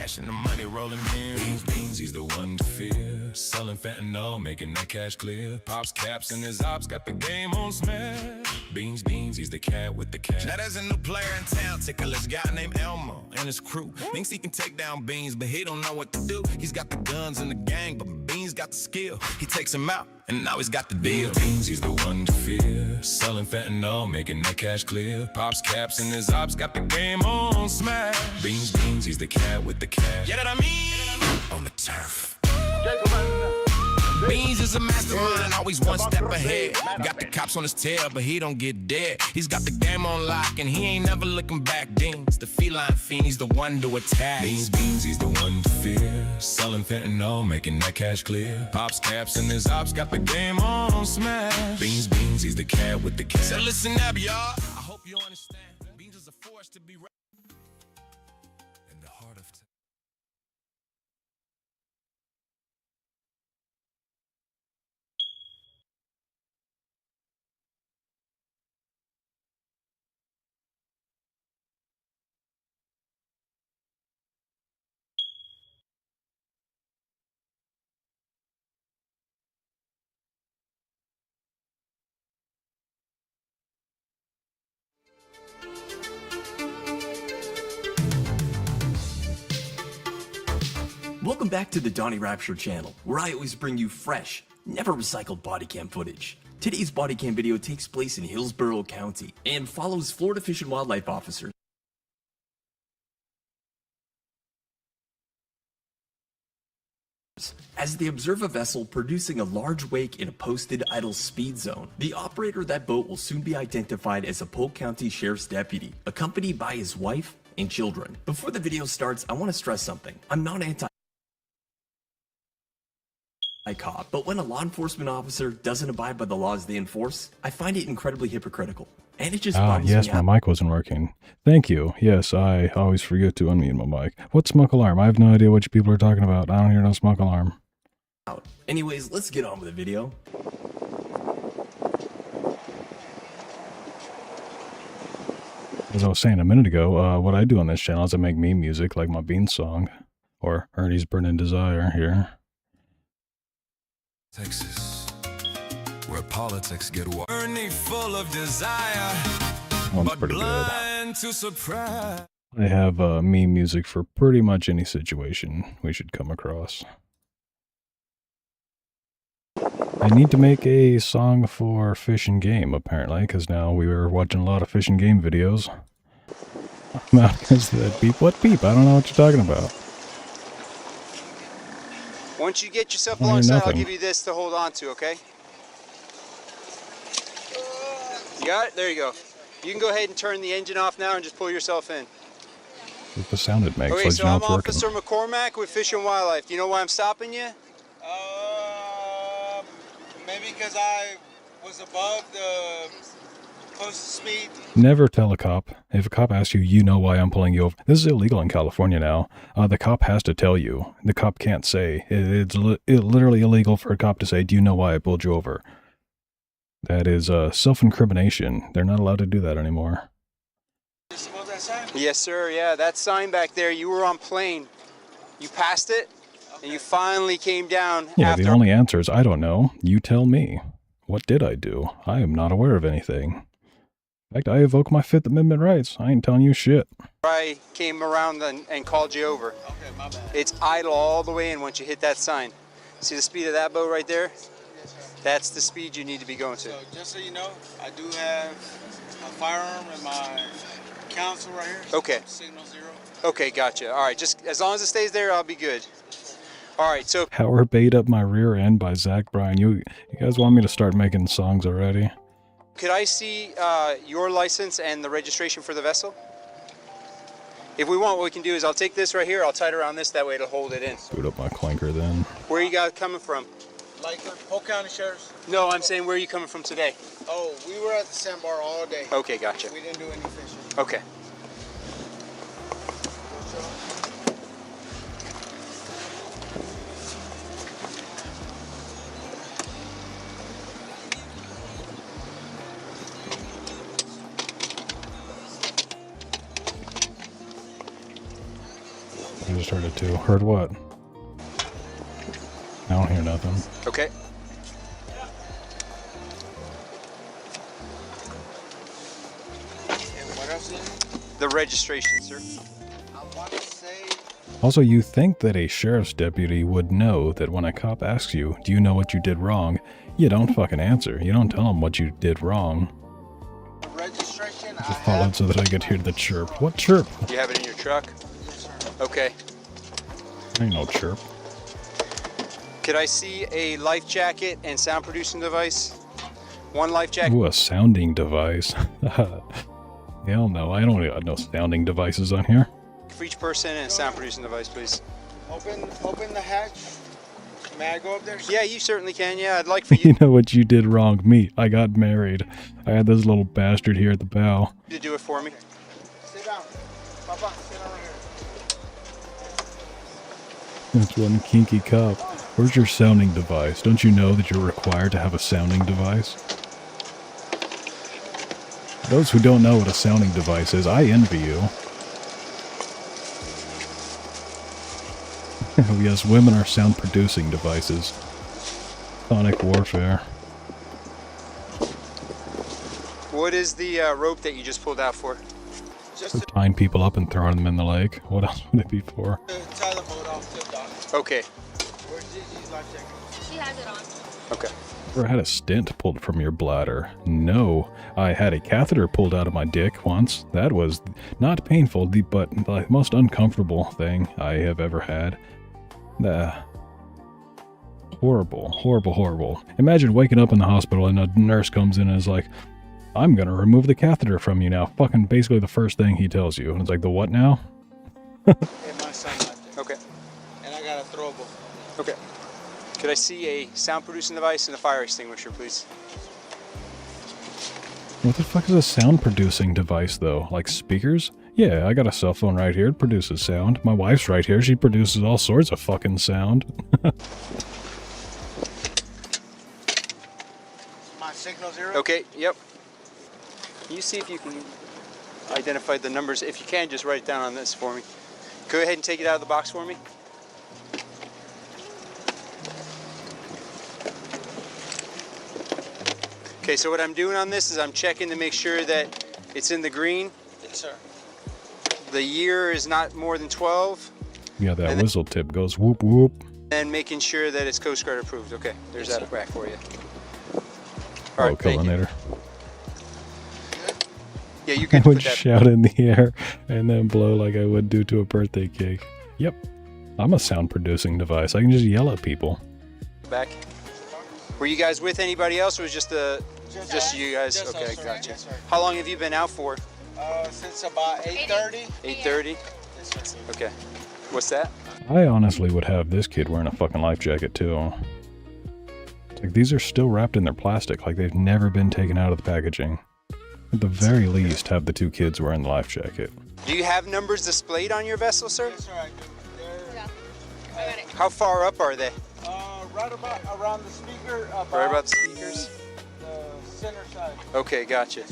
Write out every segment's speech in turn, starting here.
cash and the money rolling in. Beans, he's the one to fear. Selling fentanyl, making that cash clear. Pops caps and his ops got the game on smash. Beans, he's the cat with the cash. Now there's a new player in town, ticklish guy named Elmo and his crew. Thinks he can take down Beans, but he don't know what to do. He's got the guns and the gang, but Beans got the skill. He takes him out, and now he's got the deal. Beans, he's the one to fear. Selling fentanyl, making that cash clear. Pops caps and his ops got the game on smash. Beans, he's the cat with the cash. You know what I mean? On the turf. Beans is a mastermind, always one step ahead. Got the cops on his tail, but he don't get dead. He's got the game on lock, and he ain't never looking back. Beans, the feline fiend, he's the one to attack. Beans, he's the one to fear. Selling fentanyl, making that cash clear. Pops caps and his ops got the game on smash. Beans, he's the cat with the cash. So listen up, y'all. I hope you understand. Beans is a force to be reckoned in the heart of town. Welcome back to the Donnie Rapture channel, where I always bring you fresh, never recycled bodycam footage. Today's bodycam video takes place in Hillsborough County and follows Florida Fish and Wildlife officers as they observe a vessel producing a large wake in a posted idle speed zone. The operator of that boat will soon be identified as a Polk County Sheriff's deputy, accompanied by his wife and children. Before the video starts, I want to stress something. I'm not anti-cop, but when a law enforcement officer doesn't abide by the laws they enforce, I find it incredibly hypocritical. And it just bothers me. Yes, my mic wasn't working. Thank you. Yes, I always forget to unmute my mic. What smoke alarm? I have no idea what you people are talking about. I don't hear no smoke alarm. Anyways, let's get on with the video. As I was saying a minute ago, what I do on this channel is I make meme music like my Beans song, or Ernie's Burning Desire here. Texas, where politics get wild. Ernie full of desire, One's but pretty good. blind to surprise. I have meme music for pretty much any situation we should come across. I need to make a song for Fish and Game, apparently, because now we were watching a lot of Fish and Game videos. Is that beep? What beep? I don't know what you're talking about. Once you get yourself alongside, I'll give you this to hold on to, okay? You got it? There you go. You can go ahead and turn the engine off now and just pull yourself in. It's the sound it makes. Okay, so I'm Officer McCormack with Fish and Wildlife. Do you know why I'm stopping you? Maybe because I was above the posted speed. Never tell a cop. If a cop asks you, you know why I'm pulling you over. This is illegal in California now. The cop has to tell you. The cop can't say. It's literally illegal for a cop to say, do you know why I pulled you over? That is self-incrimination. They're not allowed to do that anymore. Yes, sir. Yeah, that sign back there, you were on plane. You passed it, and you finally came down. Yeah, after. the only answer is, I don't know. You tell me. What did I do? I am not aware of anything. In fact, I evoke my Fifth Amendment rights. I ain't telling you shit. I came around and called you over. Okay, my bad. It's idle all the way in once you hit that sign. See the speed of that boat right there? Yes, sir. That's the speed you need to be going to. So just so you know, I do have a firearm in my console right here. Okay. Signal 0. Okay, gotcha. All right, just as long as it stays there, I'll be good. All right, so Power Bait Up My Rear End by Zach Bryan. You guys want me to start making songs already? could I see your license and the registration for the vessel? If we want, what we can do is I'll take this right here, I'll tie it around this, that way it'll hold it in. Boot up my clanker then. Where are you guys coming from? Like the Polk County Sheriff's? No, I'm saying where are you coming from today? Oh, we were at the sandbar all day. Okay, gotcha. We didn't do any fishing. Okay. I'm just just heard it too. Heard what? I don't hear nothing. Okay. And what else is it? The registration, sir. I want to say, Also, you think that a sheriff's deputy would know that when a cop asks you, do you know what you did wrong? You don't fucking answer. You don't tell them what you did wrong. the registration, I Just followed have. so that I could hear the chirp. What chirp? You have it in your truck? Yes, sir. Okay. Ain't no chirp. Could I see a life jacket and sound producing device? One life jacket. Ooh, a sounding device. Hell no, I don't got no sounding devices on here. For each person and a sound producing device, please. Open the hatch. May I go up there? sir? Yeah, you certainly can. Yeah, I'd like for you You know what you did wrong? Me. I got married. I had this little bastard here at the bow. to do it for me. Sit down. Papa, sit down here. That's one kinky cop. Where's your sounding device? Don't you know that you're required to have a sounding device? Those who don't know what a sounding device is, I envy you. Yes, women are sound producing devices. Sonic warfare. What is the rope that you just pulled out for? Just For tying people up and throwing them in the lake. What else would it be for? to tie the boat off to the dock. Okay. Where's Gigi's life jacket? She has it on. Okay. Ever had a stent pulled from your bladder? No. I had a catheter pulled out of my dick once. That was not painful, but the most uncomfortable thing I have ever had. Horrible, horrible, horrible. Imagine waking up in the hospital and a nurse comes in and is like, I'm gonna remove the catheter from you now. Fucking basically the first thing he tells you. And it's like, the what now? And my son right there. Okay. And I got a throwable. Okay. Could I see a sound producing device and a fire extinguisher, please? What the fuck is a sound producing device though? Like speakers? Yeah, I got a cell phone right here. It produces sound. My wife's right here. She produces all sorts of fucking sound. My signal 0. Okay, yep. You see if you can identify the numbers. If you can, just write it down on this for me. Go ahead and take it out of the box for me. Okay, so what I'm doing on this is I'm checking to make sure that it's in the green. Yes, sir. The year is not more than 12. Yeah, that And whistle tip goes whoop whoop. And making sure that it's Coast Guard approved. Okay, there's Yes, that sir. back for you. Oh, All right, thank you. Culinator. Yeah, you I can would put that. shout in the air and then blow like I would do to a birthday cake. Yep. I'm a sound producing device. I can just yell at people. Back. Were you guys with anybody else, or was just just you guys? Just Okay, us, sir. gotcha. Yes, sir. How long have you been out for? Since about 8:30. 8:30. Yes, sir. Okay. What's that? I honestly would have this kid wearing a fucking life jacket too. It's like these are still wrapped in their plastic, like they've never been taken out of the packaging. At the very least, have the two kids wearing the life jacket. Do you have numbers displayed on your vessel, sir? Yes, sir, I do. They're, Yeah. I got it. How far up are they? right about around the speaker. Right about the speakers? The center side. Okay, gotcha.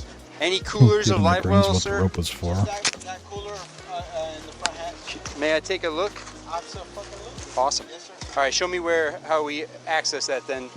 Any coolers of Given the live brains wells, what the sir? rope was for. That cooler in the front hatch. May I take a look? Absolutely. Awesome. Yes, sir. All right, show me how we access that then.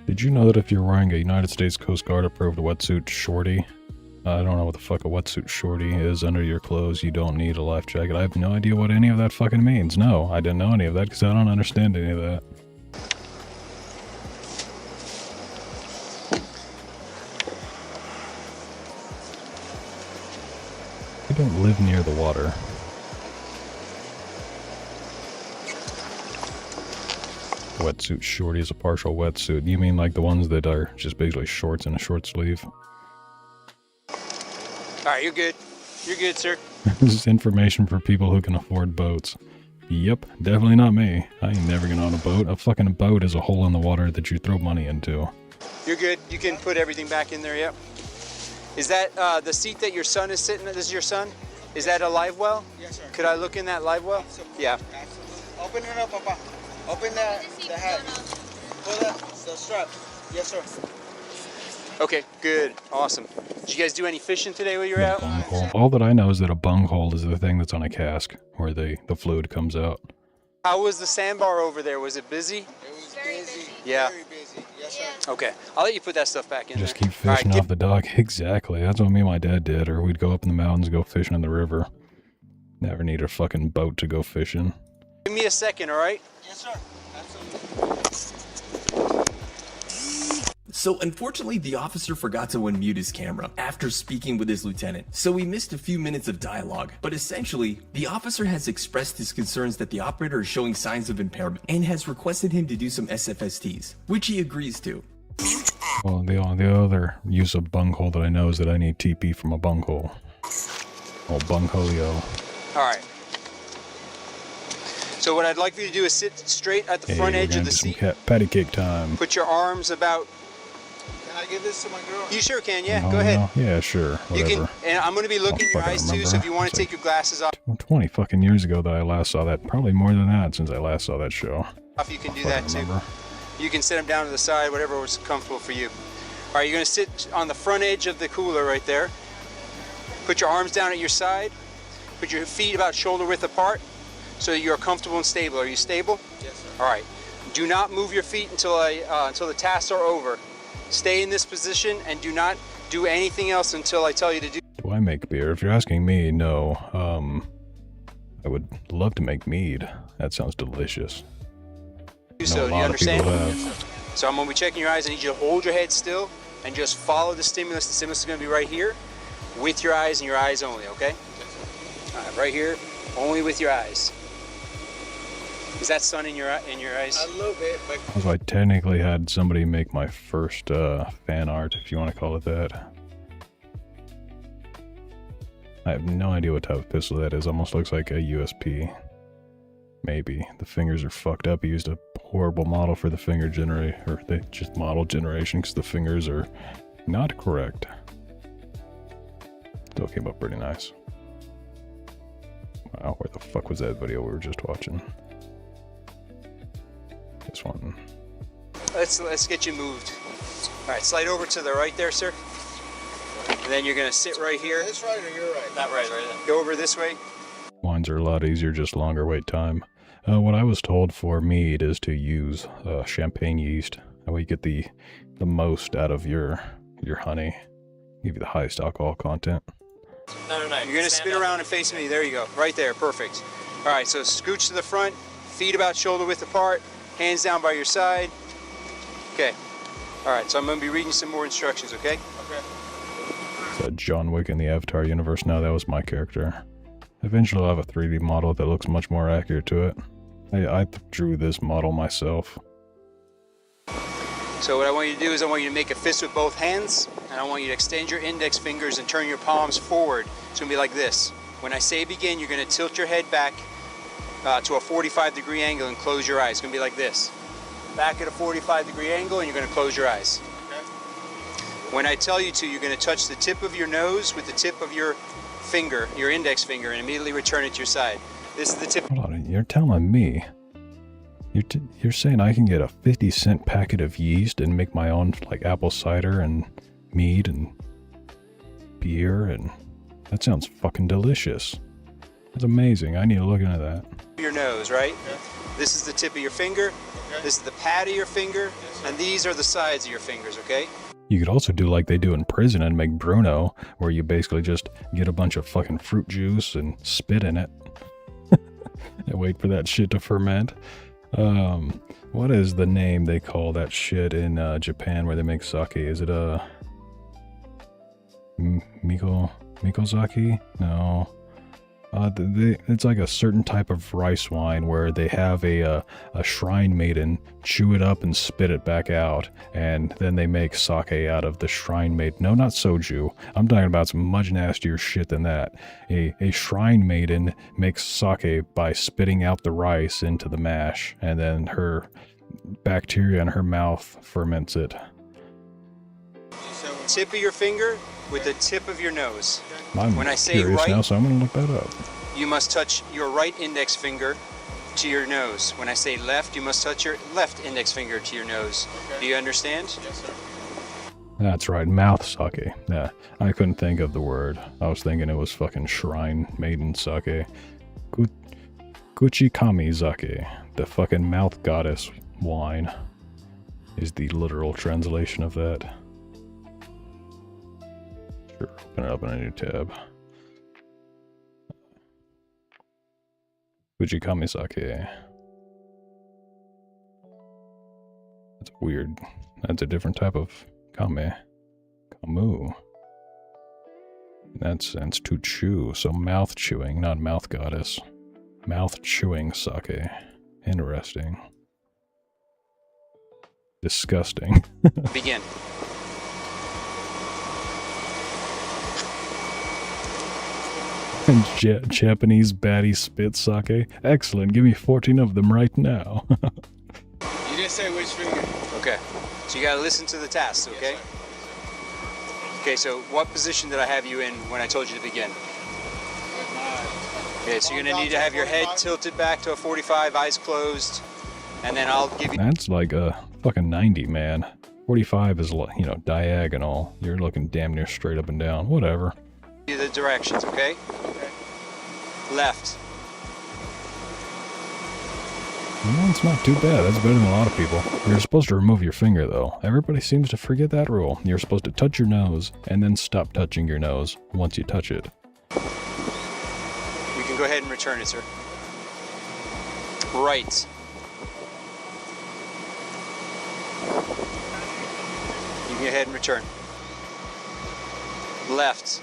Did you know that if you're wearing a United States Coast Guard approved wetsuit shorty, I don't know what the fuck a wetsuit shorty is under your clothes, you don't need a life jacket. I have no idea what any of that fucking means. No, I didn't know any of that because I don't understand any of that. I don't live near the water. Wetsuit shorty is a partial wetsuit. You mean like the ones that are just basically shorts and a short sleeve? All right, you're good. You're good, sir. This is information for people who can afford boats. Yep, definitely not me. I ain't never gonna own a boat. A fucking boat is a hole in the water that you throw money into. You're good. You can put everything back in there, yep. Is that the seat that your son is sitting? This is your son? Is that a live well? Yes, sir. Could I look in that live well? Yeah. Absolutely. Open it up, Papa. Open the hat. Pull the strap. Yes, sir. Okay, good, awesome. Did you guys do any fishing today while you were out? Bunghole. All that I know is that a bunghole is the thing that's on a cask where the fluid comes out. How was the sandbar over there? Was it busy? It was busy. Yeah. Very busy. Yes, sir. Okay, I'll let you put that stuff back in Just there. keep fishing off the dock. Exactly. That's what me and my dad did. Or we'd go up in the mountains and go fishing in the river. Never need a fucking boat to go fishing. Give me a second, all right? Yes, sir. Absolutely. So unfortunately, the officer forgot to unmute his camera after speaking with his lieutenant, so we missed a few minutes of dialogue. But essentially, the officer has expressed his concerns that the operator is showing signs of impairment and has requested him to do some SFSTs, which he agrees to. Well, the other use of bunghole that I know is that I need TP from a bunghole. Oh, bungholio. All right. So what I'd like for you to do is sit straight at the front edge of the seat. Patty cake time. Put your arms about. Can I give this to my girl? You sure can, yeah. Oh, Go ahead. no. Yeah, sure. You Whatever. can, and I'm going to be looking in your fucking eyes too. remember. So if you want to It's take your glasses off, 20 fucking years ago that I last saw that. Probably more than that since I last saw that show. you can do Fucking that too. remember. You can sit them down to the side, whatever was comfortable for you. All right, you're going to sit on the front edge of the cooler right there. Put your arms down at your side. Put your feet about shoulder width apart so that you're comfortable and stable. Are you stable? Yes, sir. All right. Do not move your feet until the tasks are over. Stay in this position and do not do anything else until I tell you to do. Do I make beer? If you're asking me, no. I would love to make mead. That sounds delicious. So. A Do lot you of people understand? have. So I'm going to be checking your eyes. I need you to hold your head still and just follow the stimulus. The stimulus is going to be right here with your eyes and your eyes only, okay? All right, right here, only with your eyes. Is that sun in your eyes? A little bit, but So I technically had somebody make my first fan art, if you want to call it that. I have no idea what type of pistol that is. Almost looks like a USP. Maybe. The fingers are fucked up. He used a horrible model for the finger generation, or they just model generation, because the fingers are not correct. Still came up pretty nice. Wow, where the fuck was that video we were just watching? This one. Let's get you moved. All right, slide over to the right there, sir. And then you're going to sit right here. this right or you're right? Not right there. Go over this way. Wines are a lot easier, just longer wait time. What I was told for mead is to use champagne yeast. That way you get the most out of your honey. Give you the highest alcohol content. No. You're going to spin around and face me. There you go. Right there. Perfect. All right, so scooch to the front. Feet about shoulder width apart. Hands down by your side. Okay. All right, so I'm going to be reading some more instructions, okay? Okay. John Wick in the Avatar universe. No, that was my character. Eventually I'll have a 3D model that looks much more accurate to it. I drew this model myself. So what I want you to do is I want you to make a fist with both hands, and I want you to extend your index fingers and turn your palms forward. It's going to be like this. When I say begin, you're going to tilt your head back to a 45-degree angle and close your eyes. It's going to be like this. Back at a 45-degree angle, and you're going to close your eyes. Okay. When I tell you to, you're going to touch the tip of your nose with the tip of your finger, your index finger, and immediately return it to your side. This is the tip. Hold on, you're telling me. You're saying I can get a 50-cent packet of yeast and make my own, like, apple cider and mead and beer, and that sounds fucking delicious. That's amazing. I need to look into that. Your nose, right? Okay. This is the tip of your finger. Okay. This is the pad of your finger, Yes, sir. and these are the sides of your fingers, okay? You could also do like they do in prison and make Bruno, where you basically just get a bunch of fucking fruit juice and spit in it. And wait for that shit to ferment. What is the name they call that shit in Japan where they make sake? Is it Mikozaki? No. It's like a certain type of rice wine where they have a shrine maiden chew it up and spit it back out, and then they make sake out of the shrine maiden. No, not soju. I'm talking about some much nastier shit than that. A shrine maiden makes sake by spitting out the rice into the mash, and then her bacteria in her mouth ferments it. Tip of your finger, with the tip of your nose. I'm When I say curious right- now, so I'm gonna look that up. You must touch your right index finger to your nose. When I say left, you must touch your left index finger to your nose. Do you understand? Yes, sir. That's right, mouth sake. Yeah, I couldn't think of the word. I was thinking it was fucking shrine maiden sake. Kuchikami sake, the fucking mouth goddess wine, is the literal translation of that. Sure, open it up in a new tab. Kuchikami sake. That's weird. That's a different type of kame. Kamu. In that sense, to chew. So mouth chewing, not mouth goddess. Mouth chewing sake. Interesting. Disgusting. Begin. And Japanese baddie spit sake. Excellent. Give me 14 of them right now. You didn't say which finger. Okay. So you gotta listen to the tasks, okay? Okay, so what position did I have you in when I told you to begin? Okay, so you're gonna need to have your head tilted back to a 45, eyes closed, and then I'll give you That's like a fucking 90, man. 45 is, you know, diagonal. You're looking damn near straight up and down. Whatever. the directions, okay? Left. Well, it's not too bad. That's better than a lot of people. You're supposed to remove your finger, though. Everybody seems to forget that rule. You're supposed to touch your nose, and then stop touching your nose once you touch it. You can go ahead and return it, sir. Right. You can go ahead and return. Left.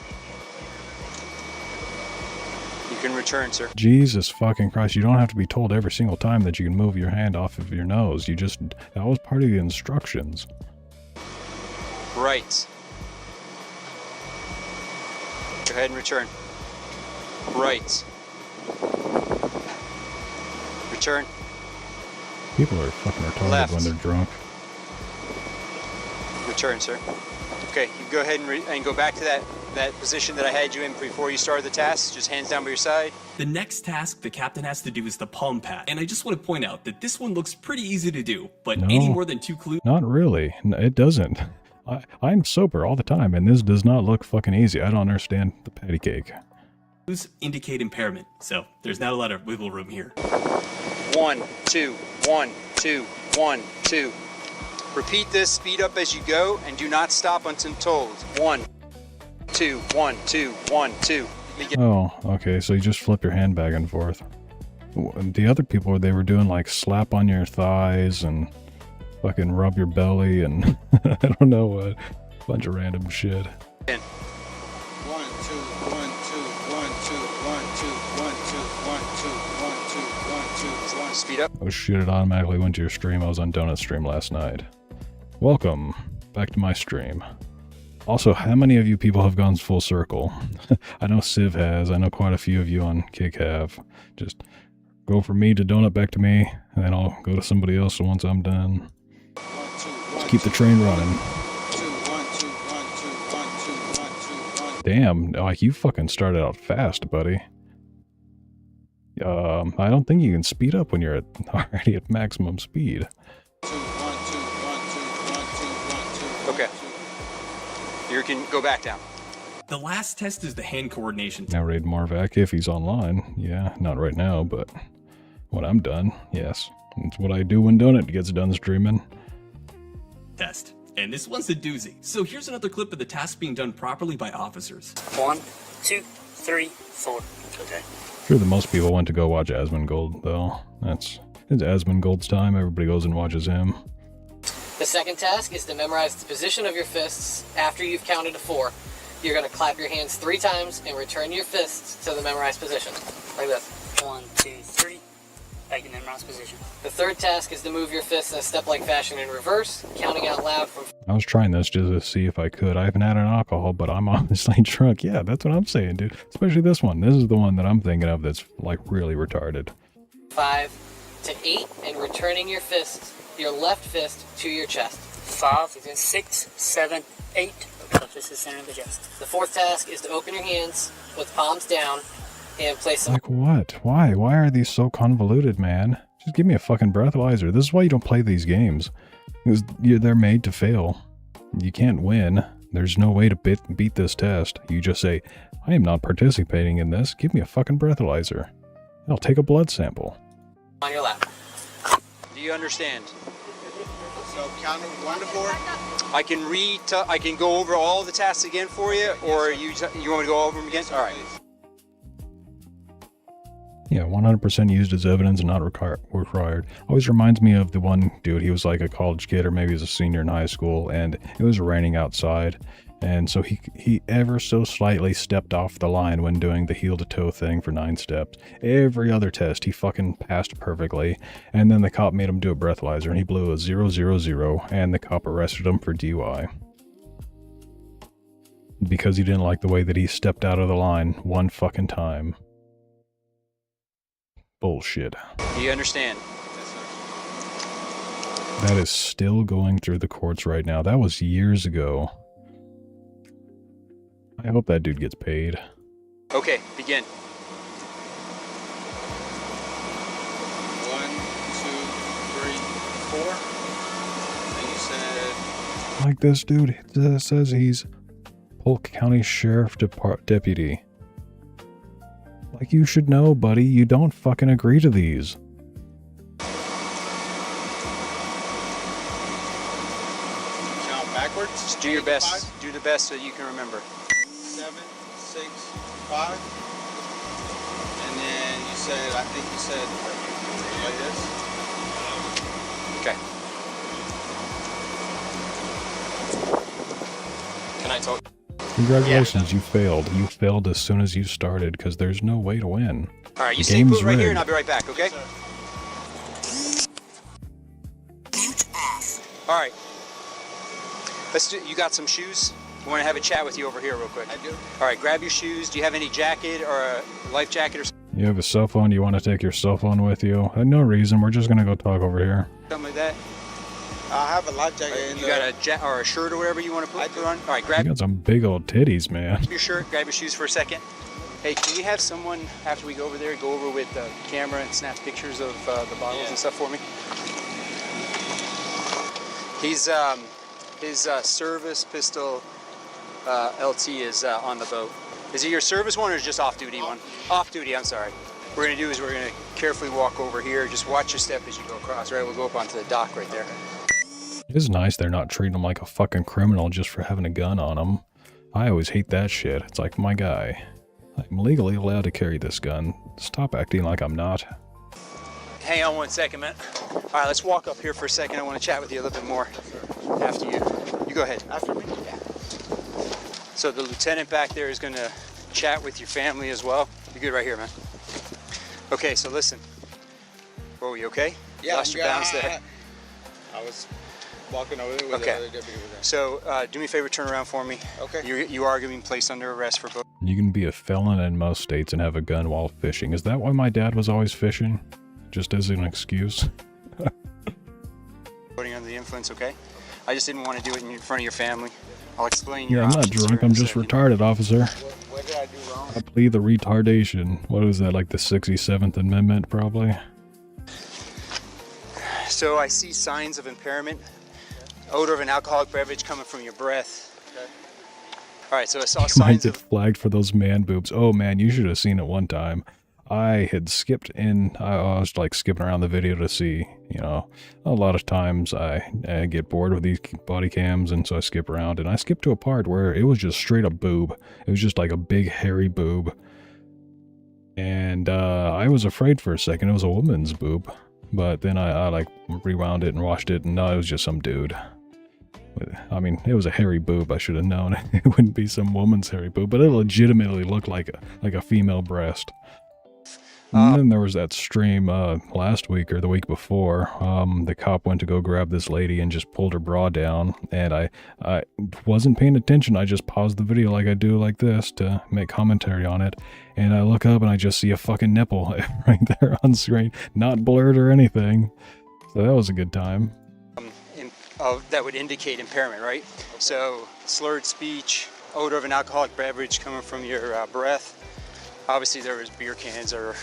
You can return, sir. Jesus fucking Christ, you don't have to be told every single time that you can move your hand off of your nose. That was part of the instructions. Right. Go ahead and return. Right. Return. People are fucking retarded Left. when they're drunk. Return, sir. Okay, you go ahead and go back to that position that I had you in before you started the task. Just hands down by your side. The next task the captain has to do is the palm pat, and I just want to point out that this one looks pretty easy to do, but No. any more than 2 clues Not really. It doesn't. I'm sober all the time, and this does not look fucking easy. I don't understand the patty cake. indicate impairment, so there's not a lot of wiggle room here. 1, 2, 1, 2, 1, 2. Repeat this, speed up as you go, and do not stop until told. 1, 2, 1, 2, 1, 2. Begin. Oh, okay, so you just flip your hand back and forth. The other people, they were doing like slap on your thighs and fucking rub your belly and I don't know what. Bunch of random shit. 1, 2, 1, 2, 1, 2, 1, 2, 1, 2, 1, 2, 1, 2, 1, 2, 1, 2. Speed up. Oh shit, it automatically went to your stream. I was on Donut Stream last night. Welcome back to my stream. Also, how many of you people have gone full circle? I know Civ has. I know quite a few of you on Kick have. Just go from me to Donut back to me, and then I'll go to somebody else once I'm done. Let's keep the train running. Damn, like you fucking started out fast, buddy. I don't think you can speed up when you're already at maximum speed. Okay. You can go back down. The last test is the hand coordination Now raid Marvac if he's online. Yeah, not right now, but when I'm done, yes. It's what I do when Donut gets done streaming. test. And this one's a doozy. So here's another clip of the task being done properly by officers. 1, 2, 3, 4. Okay. Sure, the most people went to go watch Asmongold, though. It's Asmongold's time. Everybody goes and watches him. The second task is to memorize the position of your fists after you've counted to 4. You're going to clap your hands 3 times and return your fists to the memorized position. Like this. 1, 2, 3. Back in memorized position. The third task is to move your fists in a step-like fashion in reverse, counting out loud from I was trying this just to see if I could. I haven't had an alcohol, but I'm honestly drunk. Yeah, that's what I'm saying, dude. Especially this one. This is the one that I'm thinking of that's, like, really retarded. 5 to 8 and returning your left fist to your chest. 5, 6, 7, 8. So this is the center of the chest. The fourth task is to open your hands with palms down and place them. Like what? Why? Why are these so convoluted, man? Just give me a fucking breathalyzer. This is why you don't play these games. Because they're made to fail. You can't win. There's no way to beat this test. You just say, I am not participating in this. Give me a fucking breathalyzer. I'll take a blood sample. On your lap. Do you understand? So count them 1 to 4. I can go over all the tasks again for you, or you want me to go over them again? All right. Yeah, 100% used as evidence and not required. Always reminds me of the one dude, he was like a college kid or maybe he was a senior in high school and it was raining outside. And so he ever so slightly stepped off the line when doing the heel to toe thing for 9 steps. Every other test he fucking passed perfectly. And then the cop made him do a breathalyzer and he blew a 000 and the cop arrested him for DUI. Because he didn't like the way that he stepped out of the line one fucking time. Bullshit. Do you understand? That is still going through the courts right now. That was years ago. I hope that dude gets paid. Okay, begin. 1, 2, 3, 4. And you said Like this dude it says he's Polk County Sheriff Deputy. Like you should know, buddy. You don't fucking agree to these. count backwards. Just do your best. Do the best so you can remember. 7, 6, 5. And then you said, I think you said like this. Okay. Can I talk? Congratulations, you failed. You failed as soon as you started because there's no way to win. All right, you The stay game's put right here and rigged. I'll be right back, okay? All right. You got some shoes? I want to have a chat with you over here real quick. I do. All right, grab your shoes. Do you have any jacket or a life jacket or You have a cell phone? You want to take your cell phone with you? No reason. We're just gonna go talk over here. something like that? I have a life jacket in You got a shirt or whatever you want to put on? All right, You grab got some big old titties, man. your shirt, grab your shoes for a second. Hey, can you have someone, after we go over there, go over with the camera and snap pictures of the bottles and stuff for me? He's, his service pistol LT is on the boat. Is it your service one or is it just off-duty one? Off-duty, I'm sorry. What we're gonna do is we're gonna carefully walk over here. Just watch your step as you go across, right? We'll go up onto the dock right there. It is nice they're not treating him like a fucking criminal just for having a gun on him. I always hate that shit. It's like, my guy, I'm legally allowed to carry this gun. Stop acting like I'm not. Hang on 1 second, man. All right, let's walk up here for a second. I want to chat with you a little bit more after you. You go ahead. After me? Yeah. So the lieutenant back there is going to chat with your family as well. You're good right here, man. Okay, so listen. Whoa, you okay? Yeah, Lost your balance there. I was walking over there with the other deputy with us. So do me a favor, turn around for me. Okay. You are being placed under arrest for both. You can be a felon in most states and have a gun while fishing. Is that why my dad was always fishing? Just as an excuse? Putting under the influence, okay? I just didn't want to do it in front of your family. I'll explain Yeah, your I'm not options drunk. here in I'm a just second. retarded, officer. What did I do wrong? I plead the retardation. What is that, like the 67th Amendment, probably? So I see signs of impairment. Odor of an alcoholic beverage coming from your breath. Okay. All right, so I saw Might signs get of... flagged for those man boobs. Oh man, you should have seen it one time. I had skipped in, I was like skipping around the video to see, you know, a lot of times I get bored with these body cams and so I skip around and I skipped to a part where it was just straight up boob. It was just like a big hairy boob. And I was afraid for a second it was a woman's boob. But then I like rewound it and watched it and no, it was just some dude. I mean, it was a hairy boob, I should have known. It wouldn't be some woman's hairy boob, but it legitimately looked like a female breast. And then there was that stream last week or the week before. The cop went to go grab this lady and just pulled her bra down. And I wasn't paying attention. I just paused the video like I do like this to make commentary on it. And I look up and I just see a fucking nipple right there on screen. Not blurred or anything. So that was a good time. that would indicate impairment, right? So slurred speech, odor of an alcoholic beverage coming from your breath. Obviously there was beer cans or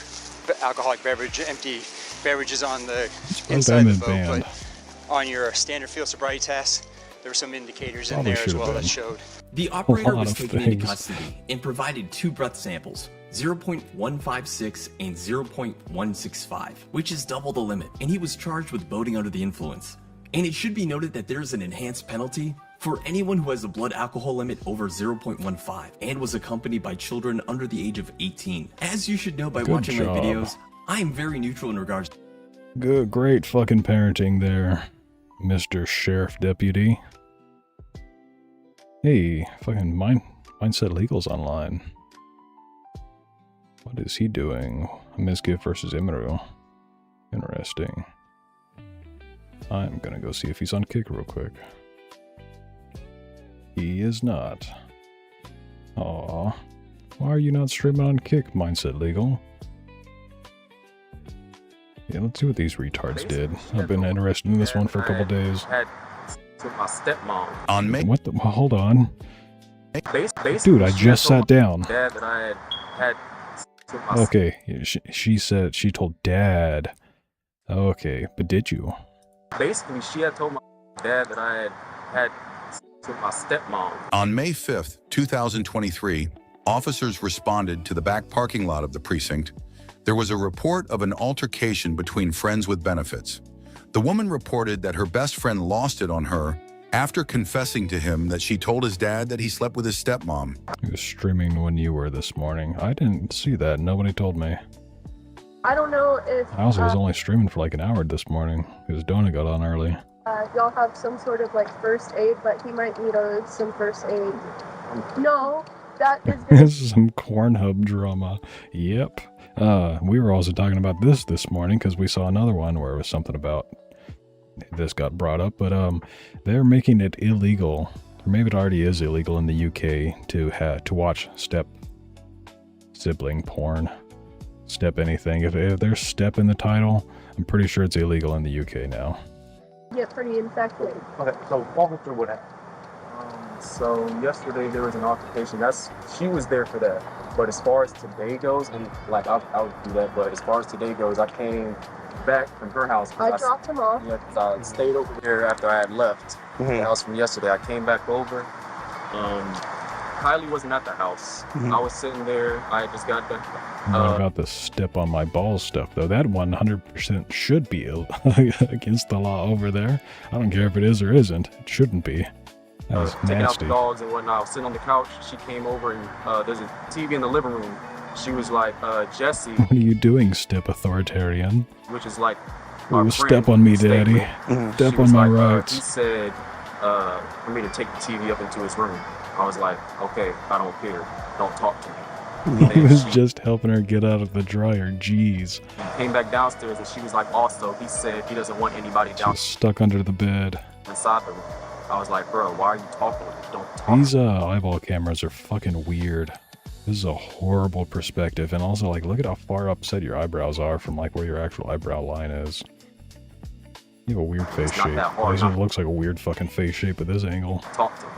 alcoholic beverage, empty beverages on the inside of the boat, but on your standard field sobriety test, there were some indicators in there as well that showed. The operator was of taken into things. custody and provided 2 breath samples, 0.156 and 0.165, which is double the limit, and he was charged with boating under the influence. And it should be noted that there's an enhanced penalty for anyone who has a blood alcohol limit over 0.15 and was accompanied by children under the age of 18. As you should know by Good watching my job. videos, I am very neutral in regards. Good, great fucking parenting there, Mr. Sheriff Deputy. Hey, fucking Mindset Legal's online. What is he doing? Mizkif versus Imru. Interesting. I'm gonna go see if he's on Kick real quick. He is not. Aw. Why are you not streaming on Kick, Mindset Legal? Yeah, let's see what these retards did. I've been interested in this one for a couple days. To my stepmom. On May What the? Well, hold on. Basically, Dude, I just sat down. Dad that I had to my Okay, she said she told Dad. Okay, but did you? Basically, she had told my dad that I had to my stepmom. On May 5th, 2023, officers responded to the back parking lot of the precinct. There was a report of an altercation between friends with benefits. The woman reported that her best friend lost it on her after confessing to him that she told his dad that he slept with his stepmom. He was streaming when you were this morning. I didn't see that. Nobody told me. I don't know if I also was only streaming for like an hour this morning because Donna got on early. y'all have some sort of like first aid, but he might need some first aid. No, that is gonna This is some Cornhub drama. Yep. We were also talking about this morning because we saw another one where it was something about this got brought up, but they're making it illegal, or maybe it already is illegal in the UK to watch step sibling porn, step anything. If there's step in the title, I'm pretty sure it's illegal in the UK now. get pretty infected. Okay, so walk me through what happened. So yesterday there was an altercation. She was there for that. But as far as today goes, and like I would do that. But as far as today goes, I came back from her house. I dropped him off. Yeah, 'cause I stayed over there after I had left the house from yesterday. I came back over. Kylie wasn't at the house. I was sitting there. I had just got the. What about the step on my balls stuff, though? That 100% should be against the law over there. I don't care if it is or isn't. It shouldn't be. That was taking out nasty. the dogs and whatnot. I was sitting on the couch. She came over and there's a TV in the living room. She was like, Jesse, What are you doing, step authoritarian? which is like Ooh, my friend step on me, who stayed daddy. with me. Step She on was my like, rights. He said for me to take the TV up into his room. I was like, okay, I don't care. Don't talk to me. He And was she just helping her get out of the dryer. Jeez. came back downstairs and she was like, also, he said he doesn't want anybody She down was stuck under the bed. inside the room. I was like, bro, why are you talking? Don't talk. These eyeball cameras are fucking weird. This is a horrible perspective, and also like look at how far upset your eyebrows are from like where your actual eyebrow line is. You have a weird face It's not shape. that hard, It huh? looks like a weird fucking face shape at this angle. Talk to me.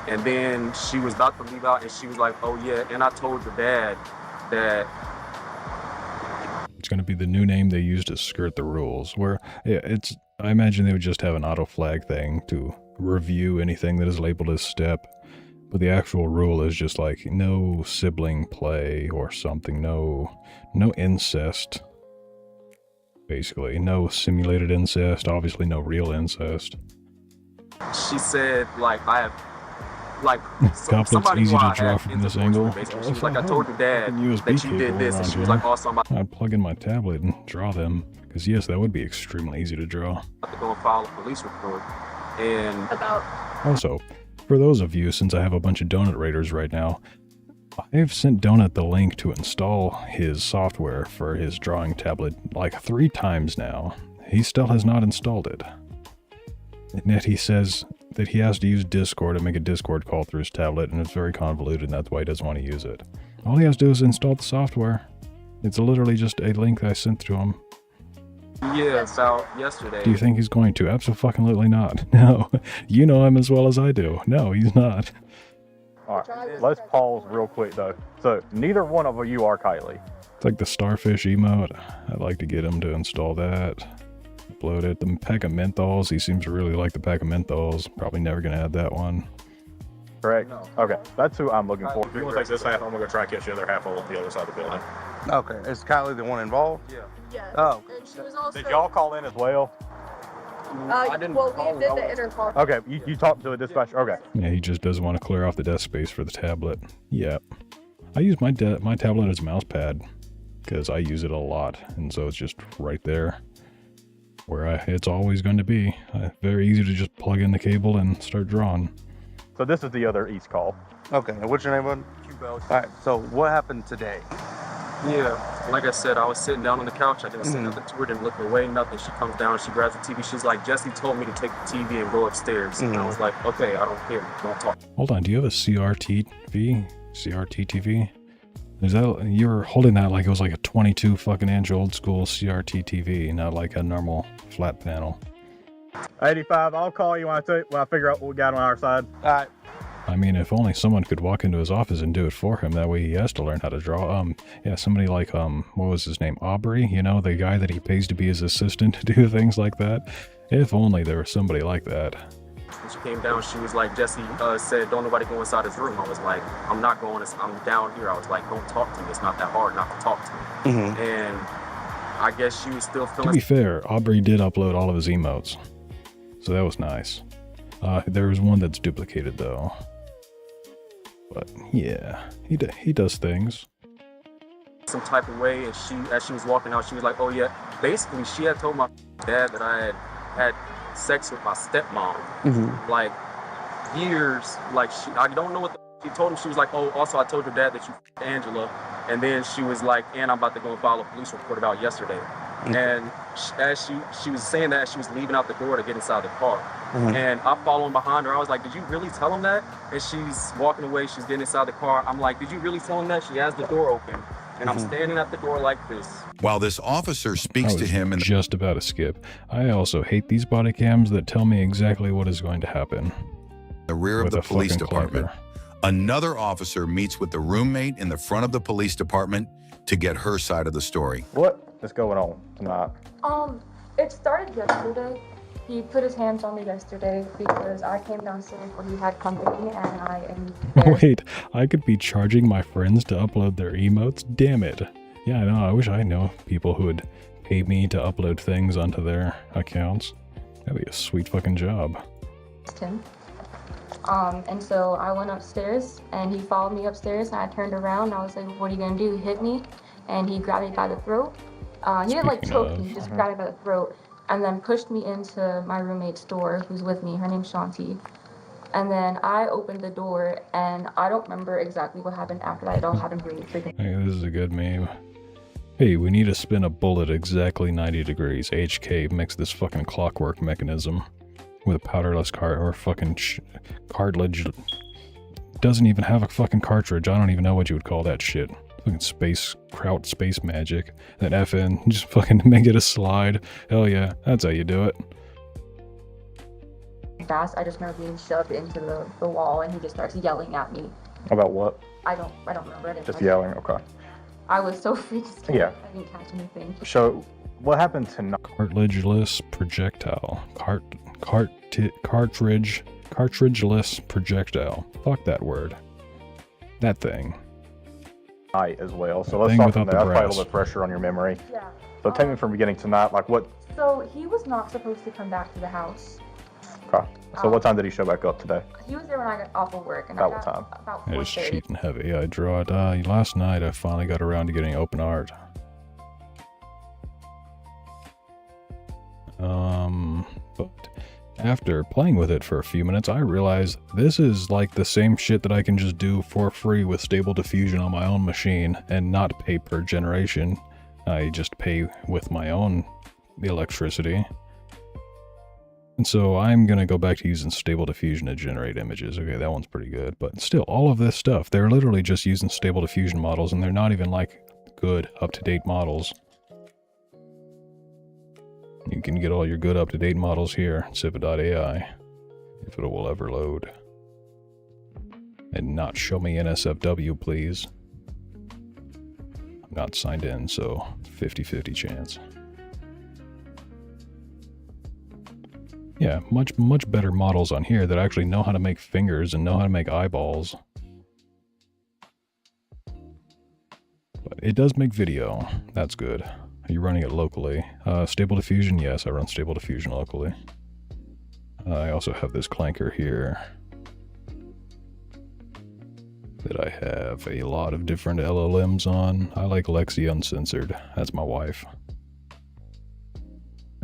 And then she was about to leave out and she was like, oh yeah, and I told your dad that It's gonna be the new name they use to skirt the rules. Where it's, I imagine they would just have an auto flag thing to review anything that is labeled as step. But the actual rule is just like no sibling play or something, no incest. Basically, no simulated incest, obviously no real incest. she said like I have like Confidence somebody easy who to I draw had from into this force angle. with, basically. She was like, I told your dad USB that you did cable this, and around she was here. like, also I'm about I'd plug in my tablet and draw them, because yes, that would be extremely easy to draw. to go and file a police report. And About Also, for those of you, since I have a bunch of Donut Raiders right now, I've sent Donut the link to install his software for his drawing tablet like 3 times now. He still has not installed it. And yet he says that he has to use Discord to make a Discord call through his tablet, and it's very convoluted, and that's why he doesn't want to use it. All he has to do is install the software. It's literally just a link I sent to him. Yeah, about yesterday. Do you think he's going to? Absolutely not. No. You know him as well as I do. No, he's not. All right, let's pause real quick though. So neither one of you are Kylie. It's like the starfish emote. I'd like to get him to install that. Upload it. The pack of menthols. He seems to really like the pack of menthols. Probably never gonna add that one. Correct? Okay, that's who I'm looking for. If you want to take this half, I'm going to try and catch the other half on the other side of the building. Okay, is Kylie the one involved? Yeah. Yeah. Oh. And she was also. Did y'all call in as well? I didn't Well, call we did him. the intercom. Okay, you talked to a dispatcher. Okay. Yeah, he just doesn't want to clear off the desk space for the tablet. Yep. I use my tablet as a mouse pad because I use it a lot, and so it's just right there where it's always going to be. Very easy to just plug in the cable and start drawing. So this is the other East call. Okay, and what's your name, bud? Q-Bell. All right, so what happened today? Yeah, like I said, I was sitting down on the couch. I didn't say nothing to her, didn't look away, nothing. She comes down, she grabs the TV. She's like, Jesse told me to take the TV and go upstairs. And I was like, okay, I don't care. Don't talk. Hold on, do you have a CRT TV? Is that, you were holding that like it was like a 22 fucking inch old school CRT TV, not like a normal flat panel. 85, I'll call you when I figure out what we got on our side. All right. I mean, if only someone could walk into his office and do it for him. That way he has to learn how to draw. Yeah, somebody like, what was his name? Aubrey? You know, the guy that he pays to be his assistant to do things like that. If only there was somebody like that. When she came down, she was like, Jesse said, don't nobody go inside his room. I was like, I'm not going, I'm down here. I was like, don't talk to me. It's not that hard not to talk to me. And I guess she was still feeling... To be fair, Aubrey did upload all of his emotes. So that was nice. There was one that's duplicated though. But yeah, he does things. Some type of way, and as she was walking out, she was like, oh yeah. Basically, she had told my dad that I had sex with my stepmom. Like, years, like, I don't know what she told him. She was like, oh, also I told your dad that you f***ed Angela. And then she was like, and I'm about to go and file a police report about yesterday. And as she was saying that, she was leaving out the door to get inside the car. And I'm following behind her. I was like, did you really tell him that? And she's walking away. She's getting inside the car. I'm like, did you really tell him that? She has the door open. And I'm standing at the door like this. While this officer speaks to him in the just about to skip. I also hate these body cams that tell me exactly what is going to happen. the rear of the police fucking department, clever. another officer meets with the roommate in the front of the police department to get her side of the story. What is going on tonight? It started yesterday. He put his hands on me yesterday because I came downstairs when he had company and I am there. Wait, I could be charging my friends to upload their emotes? Damn it. Yeah, I know, I wish I know people who would pay me to upload things onto their accounts. That'd be a sweet fucking job. Him. And so I went upstairs and he followed me upstairs and I turned around and I was like, what are you gonna do? Hit me? And he grabbed me by the throat. He didn't like choke me, he just grabbed me by the throat and then pushed me into my roommate's door who's with me. Her name's Shanti. And then I opened the door and I don't remember exactly what happened after that. It all happened really freaking. Hey, this is a good meme. Hey, we need to spin a bullet exactly 90 degrees. HK makes this fucking clockwork mechanism with a powderless or fucking cartilage. Doesn't even have a fucking cartridge. I don't even know what you would call that shit. Fucking space magic. Then FN, just fucking make it a slide. Hell yeah, that's how you do it. Fast. I just remember being shoved into the wall and he just starts yelling at me. About what? I don't remember. I didn't Just catch yelling, it. okay. I was so freaking scared. Yeah. I didn't catch anything. So, what happened tonight? Cartilageless projectile. Cartridgeless projectile. Fuck that word. That thing. Night as well. So That let's thing talk without from the there. That's probably a brass. little bit pressure on your memory. Yeah. So take me from beginning to not, like what? So he was not supposed to come back to the house. Okay. So what time did he show back up today? He was there when I got off of work. And About I what got time? About It is 4:30. cheap and heavy. I draw it. Last night I finally got around to getting open art. But after playing with it for a few minutes, I realized this is like the same shit that I can just do for free with Stable Diffusion on my own machine and not pay per generation. I just pay with my own electricity. And so I'm going to go back to using Stable Diffusion to generate images. Okay, that one's pretty good. But still, all of this stuff, they're literally just using Stable Diffusion models, and they're not even like good, up-to-date models. You can get all your good up-to-date models here, Civa.ai, if it will ever load. And not show me NSFW, please. I'm not signed in, so 50-50 chance. Yeah, much better models on here that actually know how to make fingers and know how to make eyeballs. But it does make video. That's good. Are you running it locally? Stable Diffusion? Yes, I run Stable Diffusion locally. I also have this clanker here. That I have a lot of different LLMs on. I like Lexi Uncensored. That's my wife.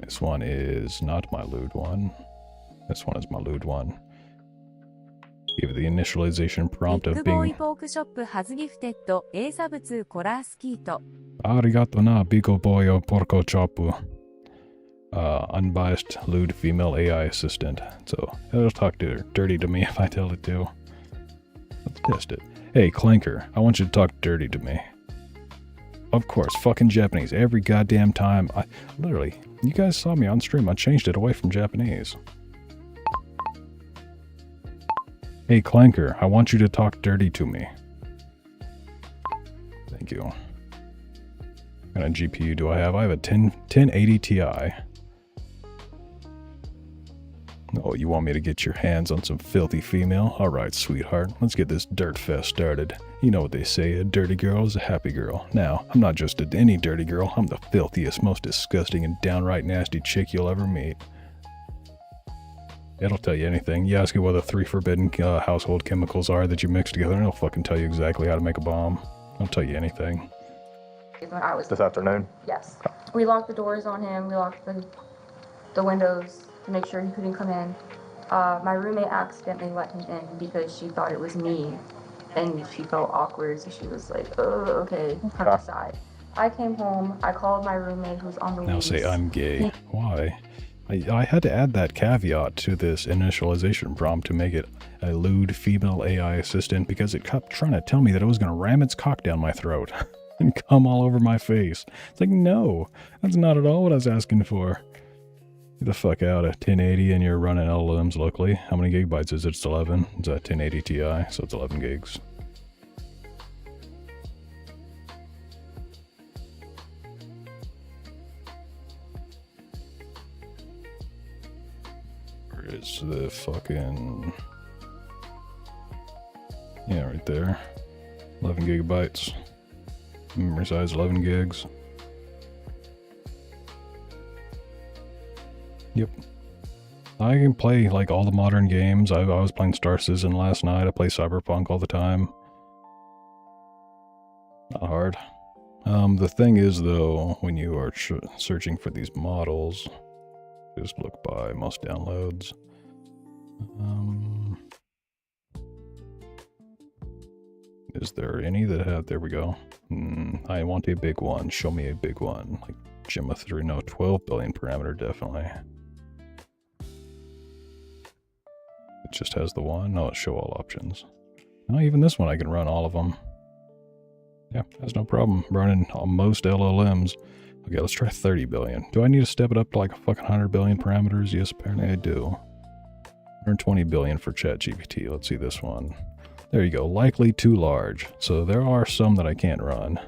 This one is not my lewd one. This one is my lewd one. Give it the initialization prompt of being... Arigato na Biko Boyo Porco Chopu. Unbiased lewd female AI assistant. So, it'll talk dirty to me if I tell it to. Let's test it. Hey, Clanker, I want you to talk dirty to me. Of course, fucking Japanese. Every goddamn time. Literally, you guys saw me on stream. I changed it away from Japanese. Hey, Clanker, I want you to talk dirty to me. Thank you. What kind of GPU do I have? I have a 1080 Ti. Oh, you want me to get your hands on some filthy female? Alright, sweetheart. Let's get this dirt fest started. You know what they say, a dirty girl is a happy girl. Now, I'm not just any dirty girl. I'm the filthiest, most disgusting, and downright nasty chick you'll ever meet. It'll tell you anything. You ask it what the 3 forbidden household chemicals are that you mix together, and it'll fucking tell you exactly how to make a bomb. It'll tell you anything. This afternoon? Yes. We locked the doors on him. We locked the windows to make sure he couldn't come in. My roommate accidentally let him in because she thought it was me, and she felt awkward, so she was like, "Oh, okay, come inside." I came home. I called my roommate who's on the lease. Now say I'm gay. Why? I had to add that caveat to this initialization prompt to make it a lewd female AI assistant because it kept trying to tell me that it was going to ram its cock down my throat and come all over my face. It's like, no, that's not at all what I was asking for. Get the fuck out of 1080 and you're running LLMs locally. How many gigabytes is it? It's 11. It's a 1080 Ti, so it's 11 gigs. Where is the fucking... Yeah, right there. 11 gigabytes. Memory size 11 gigs. Yep. I can play like all the modern games. I was playing Star Citizen last night. I play Cyberpunk all the time. Not hard. The thing is though, when you are searching for these models, just look by most downloads. Is there any that have, there we go. I want a big one. Show me a big one. Like Gemma 3, no, 12 billion parameter, definitely. It just has the one. No, show all options. No, even this one I can run all of them. Yeah, that's no problem. Running on most LLMs. Okay, let's try 30 billion. Do I need to step it up to like a fucking 100 billion parameters? Yes, apparently I do. 120 billion for ChatGPT. Let's see this one. There you go. Likely too large. So there are some that I can't run.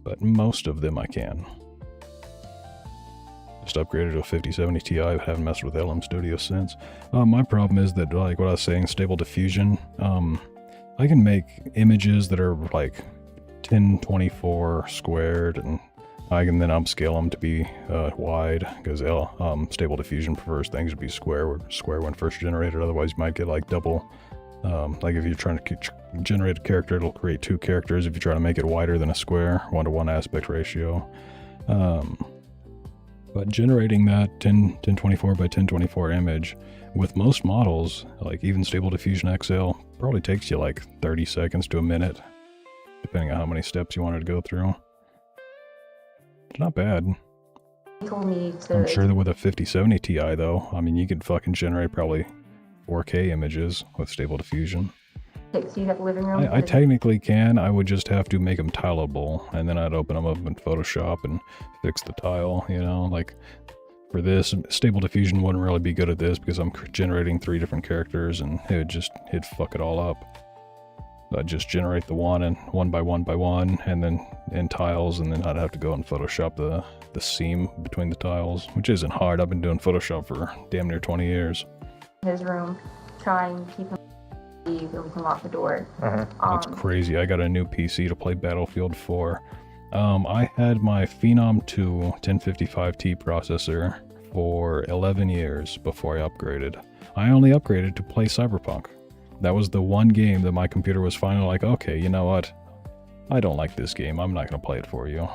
But most of them I can. Just upgraded to a 5070 Ti. I haven't messed with LM Studio since. My problem is that, like what I was saying, Stable Diffusion. I can make images that are like 1024 squared, and I can then upscale them to be wide, because Stable Diffusion prefers things to be square when first generated. Otherwise, you might get like double. Like if you're trying to generate a character, it'll create 2 characters if you try to make it wider than a square, 1-to-1 aspect ratio. But generating that 1024 by 1024 image with most models, like even Stable Diffusion XL, probably takes you like 30 seconds to a minute, depending on how many steps you wanted to go through. It's not bad. He told me to... I'm sure that with a 5070 Ti though, I mean you could fucking generate probably 4K images with Stable Diffusion. So you have the living room. I technically can. I would just have to make them tileable, and then I'd open them up in Photoshop and fix the tile, you know, like for this, Stable Diffusion wouldn't really be good at this because I'm generating 3 different characters and it'd fuck it all up. So I'd just generate the one and one by one, and then in tiles, and then I'd have to go and Photoshop the seam between the tiles, which isn't hard. I've been doing Photoshop for damn near 20 years. His room, try and keep him leave, and we can lock the door. That's crazy. I got a new PC to play Battlefield 4. I had my Phenom 2 1055T processor for 11 years before I upgraded. I only upgraded to play Cyberpunk. That was the one game that my computer was finally like, okay, you know what? I don't like this game. I'm not going to play it for you.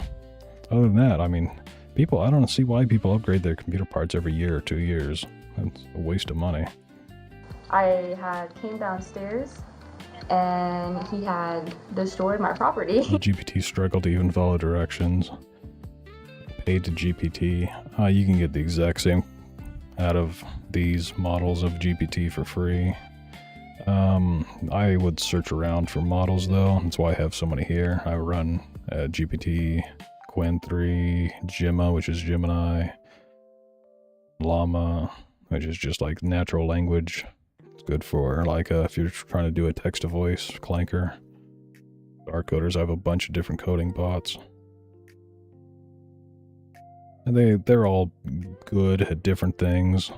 Other than that, I mean, I don't see why people upgrade their computer parts every year or 2 years. It's a waste of money. I came downstairs and he had destroyed my property. The GPT struggled to even follow directions. Paid to GPT. You can get the exact same out of these models of GPT for free. I would search around for models though. That's why I have so many here. I run GPT, Qwen 3, Gemma, which is Gemini, Llama, which is just like natural language. It's good for like if you're trying to do a text-to-voice clanker. Dark coders, I have a bunch of different coding bots. And they're all good at different things.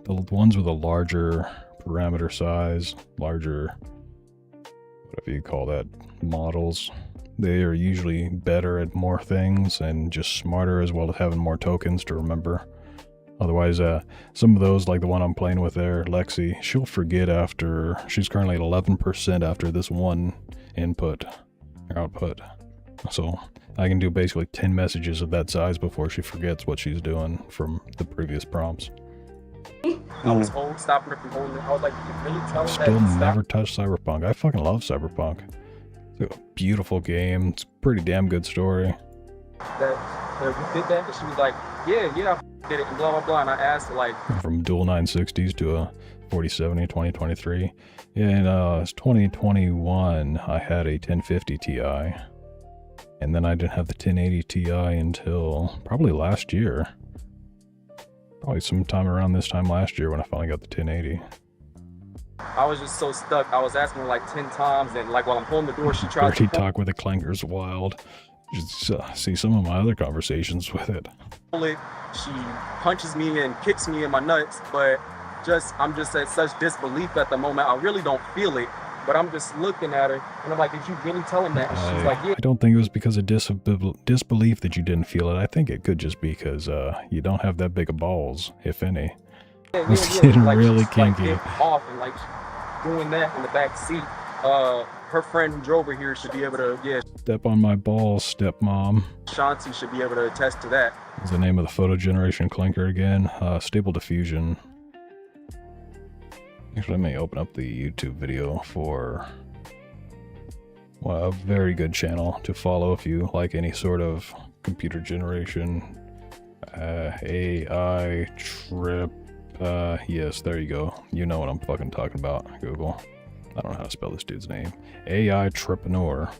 The ones with a larger parameter size, larger, whatever you call that, models, they are usually better at more things and just smarter, as well as having more tokens to remember. Otherwise, some of those, like the one I'm playing with there, Lexi, she'll forget after, she's currently at 11% after this one input, or output. So I can do basically 10 messages of that size before she forgets what she's doing from the previous prompts. I was stopping her from holding it. I was like, you really tell her Still that? never touched Cyberpunk. I fucking love Cyberpunk. It's a beautiful game. It's a pretty damn good story. That we did that, and she was like, yeah, I did it, and blah, blah, blah. And I asked her, like, From dual 960s to a 4070 2023. Yeah, in 2021, I had a 1050 Ti. And then I didn't have the 1080 Ti until probably last year. Probably sometime around this time last year when I finally got the 1080. I was just so stuck. I was asking her like 10 times, and like while I'm holding the door, she tried Dirty to talk with the clanker's wild. Just see some of my other conversations with it. pull it. She punches me and kicks me in my nuts, but I'm just at such disbelief at the moment. I really don't feel it, but I'm just looking at her, and I'm like, did you really tell him that? And she's like, yeah. I don't think it was because of disbelief that you didn't feel it. I think it could just be because you don't have that big of balls, if any. It's getting Like, really she's, kinky. Like, getting off and like doing that in the back seat. Her friend who drove her here should be able to, Step on my balls, stepmom. Shanti should be able to attest to that. Is the name of the photo generation clinker again? Stable Diffusion. Actually, let me open up the YouTube video for a very good channel to follow if you like any sort of computer generation. AI trip. Yes, there you go. You know what I'm fucking talking about, Google. I don't know how to spell this dude's name. AI Tripreneur.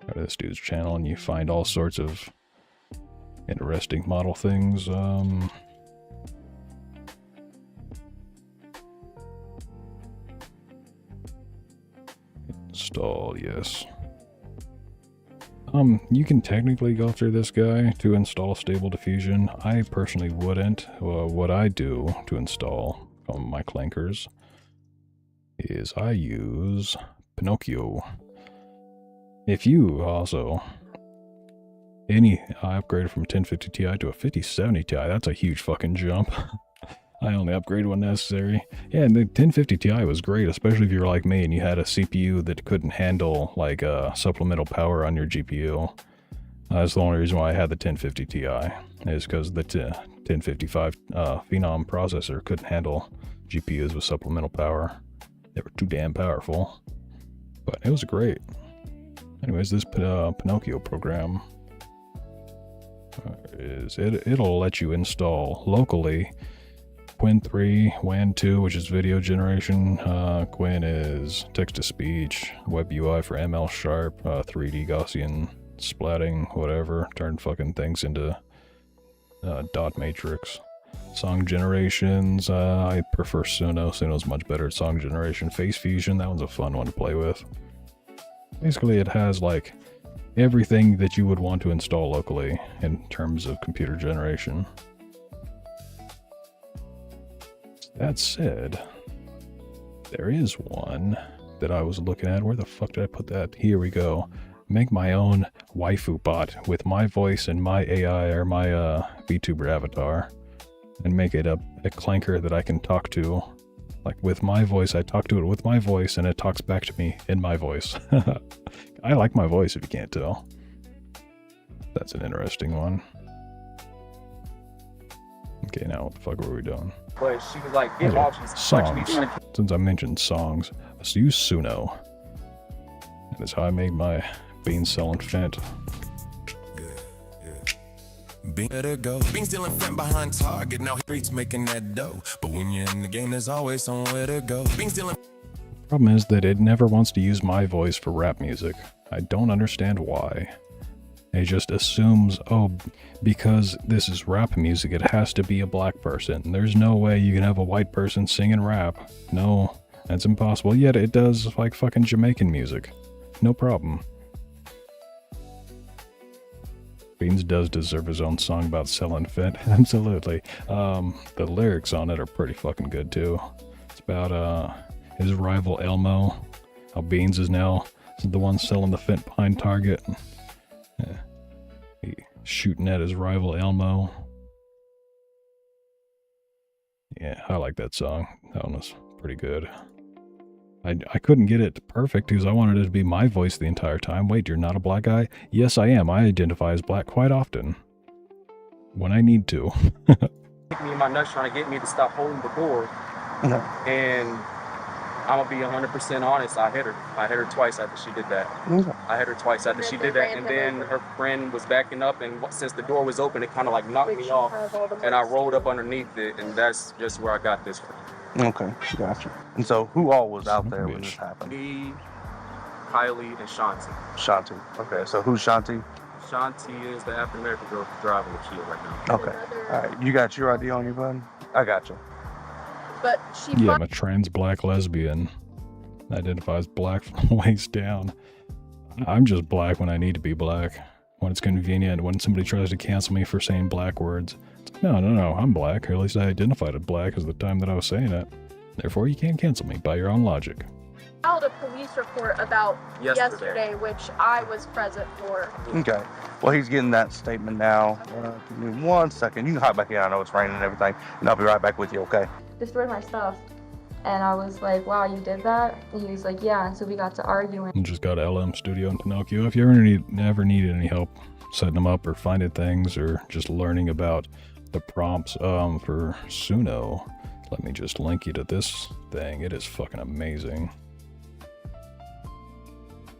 Go to this dude's channel and you find all sorts of interesting model things. Install, yes. You can technically go through this guy to install Stable Diffusion. I personally wouldn't. What I do to install my clankers is I use Pinocchio. If you also I upgraded from 1050 Ti to a 5070 Ti, that's a huge fucking jump. I only upgraded when necessary. Yeah, and the 1050 Ti was great, especially if you were like me and you had a CPU that couldn't handle like supplemental power on your GPU. That's the only reason why I had the 1050 Ti, is because the 1055 Phenom processor couldn't handle GPUs with supplemental power. They were too damn powerful. But it was great. Anyways, this Pinocchio program it'll let you install locally Quinn 3, WAN 2, which is video generation. Quinn is text-to-speech, web UI for ML Sharp, 3D Gaussian splatting, whatever. Turn fucking things into dot matrix. Song generations, I prefer Suno. Suno's much better at song generation. Face Fusion, that one's a fun one to play with. Basically, it has like everything that you would want to install locally in terms of computer generation. That said, there is one that I was looking at. Where the fuck did I put that? Here we go. Make my own waifu bot with my voice and my AI or my VTuber avatar, and make it a clanker that I can talk to. Like with my voice, I talk to it with my voice and it talks back to me in my voice. I like my voice if you can't tell. That's an interesting one. Okay, now what the fuck were we doing? But she was like, get off. She's songs. Since I mentioned songs, let's use Suno. That is how I made my bean selling Fent. Bean better go. Bean stealing Fent behind target. Now streets making that dough. But when you're in the game, there's always somewhere to go. Bean stealing. Problem is that it never wants to use my voice for rap music. I don't understand why. It just assumes, oh, because this is rap music, it has to be a black person. There's no way you can have a white person singing rap. No, that's impossible. Yet it does like fucking Jamaican music. No problem. Beans does deserve his own song about selling Fent. Absolutely. The lyrics on it are pretty fucking good too. It's about his rival Elmo. How Beans is now the one selling the Fent behind Target. He shooting at his rival Elmo. Yeah, I like that song. That one was pretty good. I couldn't get it perfect because I wanted it to be my voice the entire time. Wait, you're not a black guy? Yes, I am. I identify as black quite often. When I need to. Kicked me in my nuts trying to get me to stop holding the door. And I'm gonna be 100% honest. I hit her. I hit her twice after she did that. I hit her twice after she did that, and then her friend was backing up, and since the door was open, it kind of like knocked me off, and I rolled up underneath it, and that's just where I got this from. Okay, gotcha. And so, who all was out there when this happened? Me, Kylie, and Shanti. Shanti. Okay, so who's Shanti? Shanti is the African American girl driving the Kia right now. Okay. All right, you got your ID on you, bud? I got you. But she. Yeah, I'm a trans black lesbian. Identifies black from the waist down. I'm just black when I need to be black. When it's convenient. When somebody tries to cancel me for saying black words. No, I'm black, or at least I identified as black as the time that I was saying it. Therefore, you can't cancel me by your own logic. Filed a police report about yesterday, which I was present for. Okay. Well, he's getting that statement now. Give me 1 second. You can hop back in. I know it's raining and everything, and I'll be right back with you, okay? Destroyed my stuff. And I was like, wow, you did that? And he was like, yeah. And so we got to arguing. You just got LM Studio in Pinocchio. If you ever needed any help setting them up or finding things or just learning about the prompts for Suno, let me just link you to this thing. It is fucking amazing.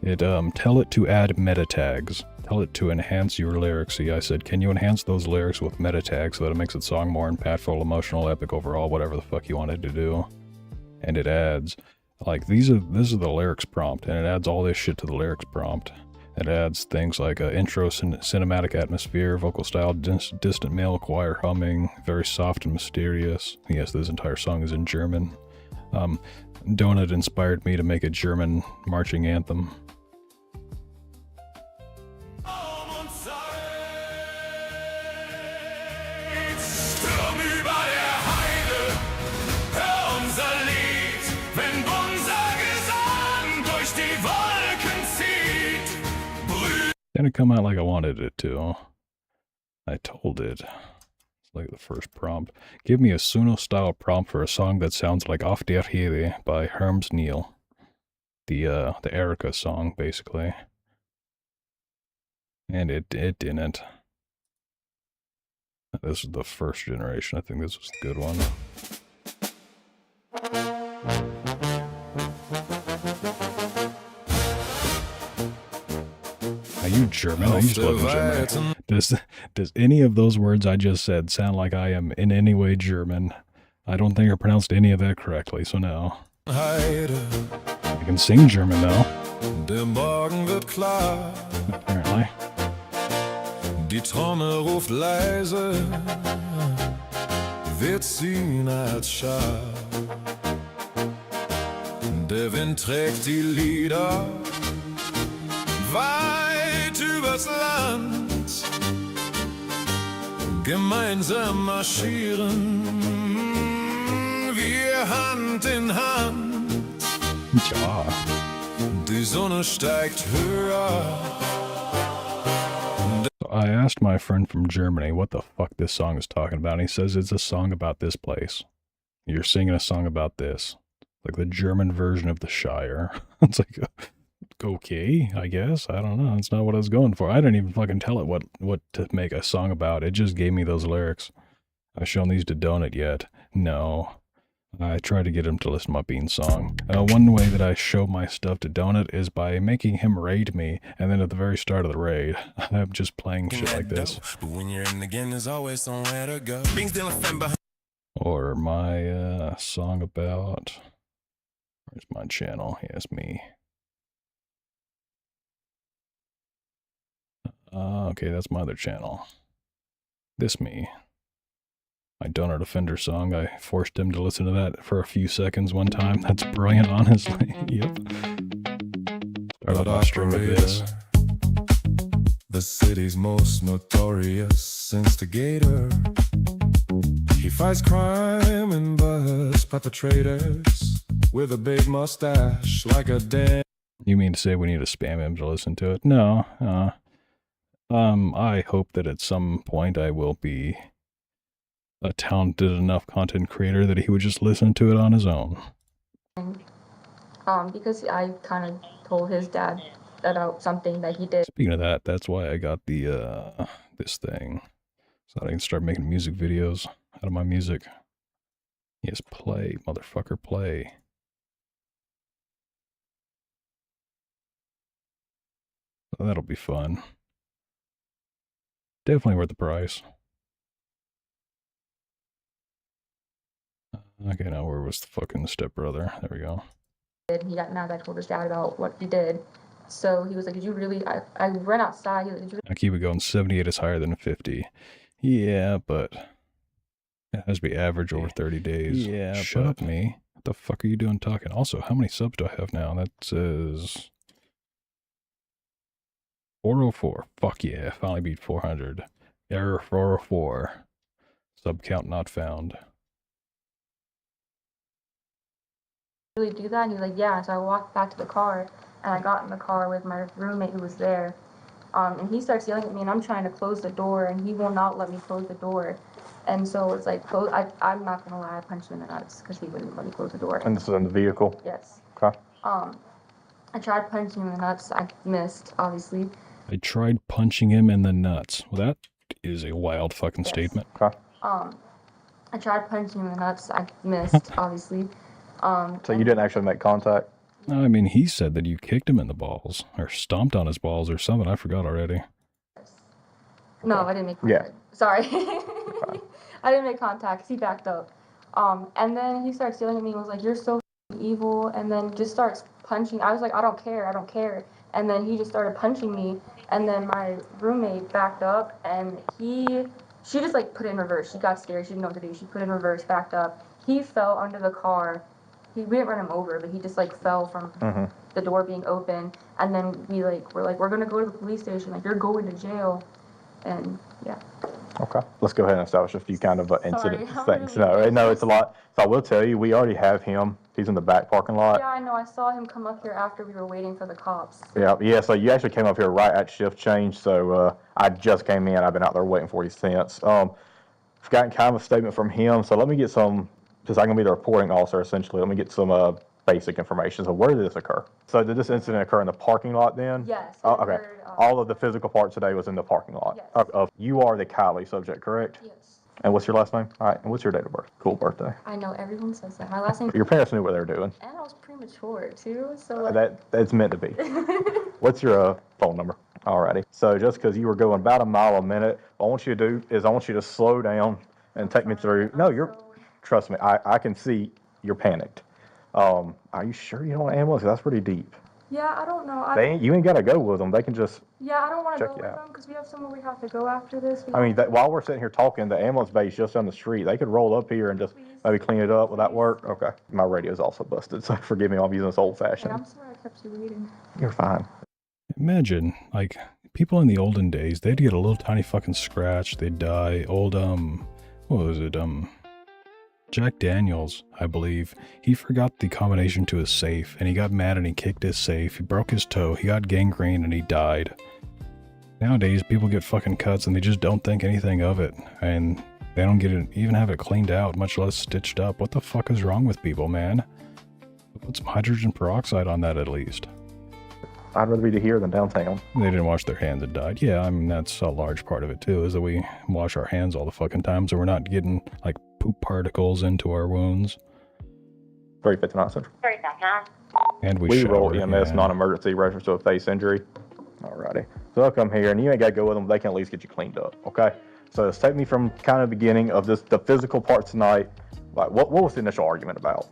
It tell it to add meta tags. Tell it to enhance your lyrics. See, I said, can you enhance those lyrics with meta tags so that it makes the song more impactful, emotional, epic, overall, whatever the fuck you wanted to do. And it adds, like, this is the lyrics prompt, and it adds all this shit to the lyrics prompt. It adds things like intro, cinematic atmosphere, vocal style, distant male choir humming, very soft and mysterious. Yes, this entire song is in German. Donut inspired me to make a German marching anthem. Didn't come out like I wanted it to. I told it. It's like the first prompt. Give me a Suno-style prompt for a song that sounds like Auf der Heide by Herms Neil. The Erica song, basically. And it didn't. This is the first generation. I think this was a good one. Are you German? I used to live in Germany. Does any of those words I just said sound like I am in any way German? I don't think I pronounced any of that correctly, so no. Heide, I can sing German, though. der Morgen wird klar. Apparently. Die Trommel ruft leise, wir ziehen als Schar. Der Wind trägt die Lieder weit übers Land. Gemeinsam marschieren wir Hand in Hand. Ja. Die Sonne steigt höher. So I asked my friend from Germany what the fuck this song is talking about, and he says it's a song about this place. You're singing a song about this. Like the German version of the Shire. It's like, okay, I guess. I don't know. It's not what I was going for. I didn't even fucking tell it what to make a song about. It just gave me those lyrics. I've shown these to Donut yet. No. I tried to get him to listen to my Bean song. One way that I show my stuff to Donut is by making him raid me, and then at the very start of the raid, I'm just playing shit like this. But when you're in again, there's always somewhere to go. Being still a fan behind. Or my song about... Where's my channel? Yes, me. Okay, that's my other channel. This me. My Donut Offender song, I forced him to listen to that for a few seconds one time. That's brilliant, honestly. Yep. Start off string with this. The city's most notorious instigator. He fights crime and busts perpetrators with a big mustache like a damn. You mean to say we need to spam him to listen to it? No. I hope that at some point I will be a talented enough content creator that he would just listen to it on his own. Because I kind of told his dad about something that he did. Speaking of that, that's why I got the, this thing. So that I can start making music videos out of my music. Yes, play, motherfucker, play. So that'll be fun. Definitely worth the price. Okay, now where was the fucking stepbrother? There we go. He got mad that I told his dad about what he did. So he was like, did you really? I ran outside. He was like, did you I keep it going. 78 is higher than 50. Yeah, but it has to be average over 30 days. Yeah, shut up, me. What the fuck are you doing talking? Also, how many subs do I have now? That says 404. Fuck yeah, finally beat 400. Error 404. Sub count not found. really do that? And he's like, yeah. So I walked back to the car, and I got in the car with my roommate who was there. And he starts yelling at me, and I'm trying to close the door, and he will not let me close the door. And so it's like, I'm not going to lie, I punched him in the nuts because he wouldn't let me close the door. And this is in the vehicle? Yes. Okay. I tried punching him in the nuts. I missed, obviously. I tried punching him in the nuts. Well, that is a wild fucking statement. Okay. I tried punching him in the nuts. I missed, obviously. So you didn't actually make contact? No, I mean, he said that you kicked him in the balls, or stomped on his balls, or something. I forgot already. No, I didn't make contact. Yeah. Sorry. I didn't make contact because he backed up. And then he starts yelling at me and was like, you're so evil, and then just starts punching. I was like, I don't care. And then he just started punching me, and then my roommate backed up, and she just like put it in reverse. She got scared. She didn't know what to do. She put it in reverse, backed up. He fell under the car. We didn't run him over, but he just like fell from the door being open. And then we're like, we're gonna go to the police station. Like, you're going to jail. And yeah. Okay. Let's go ahead and establish a few kind of incident Sorry, things. No, it's a lot. So I will tell you, we already have him. He's in the back parking lot. Yeah, I know. I saw him come up here after we were waiting for the cops. Yeah. So you actually came up here right at shift change. So I just came in. I've been out there waiting for you since. I've gotten kind of a statement from him. So let me get some, because I'm going to be the reporting officer essentially. Let me get some basic information. So where did this occur? So did this incident occur in the parking lot then? Yes. Oh, okay. All of the physical part today was in the parking lot. Yes. You are the Kylie subject, correct? Yes. And what's your last name? All right. And what's your date of birth? Cool birthday. I know everyone says that. My last name. Your parents knew what they were doing. And I was premature too, so like. That's meant to be. What's your phone number? Alrighty. So just because you were going about a mile a minute, what I want you to do is I want you to slow down and take me through. No, trust me, I can see you're panicked. Are you sure you don't want an ambulance? That's pretty deep. Yeah, I don't know. You ain't got to go with them. They can just Yeah, I don't want to check go you with out. them because we have somewhere we have to go after this. I mean, while we're sitting here talking, the ambulance bay is just down the street. They could roll up here and just maybe clean it up. Will that work? Okay. My radio's also busted, so forgive me. I'm using this old-fashioned. I'm sorry I kept you waiting. You're fine. Imagine, like, people in the olden days, they'd get a little tiny fucking scratch, they'd die. Old, what was it, Jack Daniels, I believe, he forgot the combination to his safe, and he got mad and he kicked his safe, he broke his toe, he got gangrene, and he died. Nowadays, people get fucking cuts and they just don't think anything of it, and they don't get it, even have it cleaned out, much less stitched up. What the fuck is wrong with people, man? Put some hydrogen peroxide on that at least. I'd rather be here than downtown. They didn't wash their hands and died. Yeah, I mean, that's a large part of it too, is that we wash our hands all the fucking time, so we're not getting, like, poop particles into our wounds. 359 Central. And we roll shower, EMS yeah. non-emergency reference to a face injury. Alrighty. So they'll come here, and you ain't got to go with them. They can at least get you cleaned up, okay? So let's take me from kind of the beginning of this, the physical part tonight. Like, what was the initial argument about?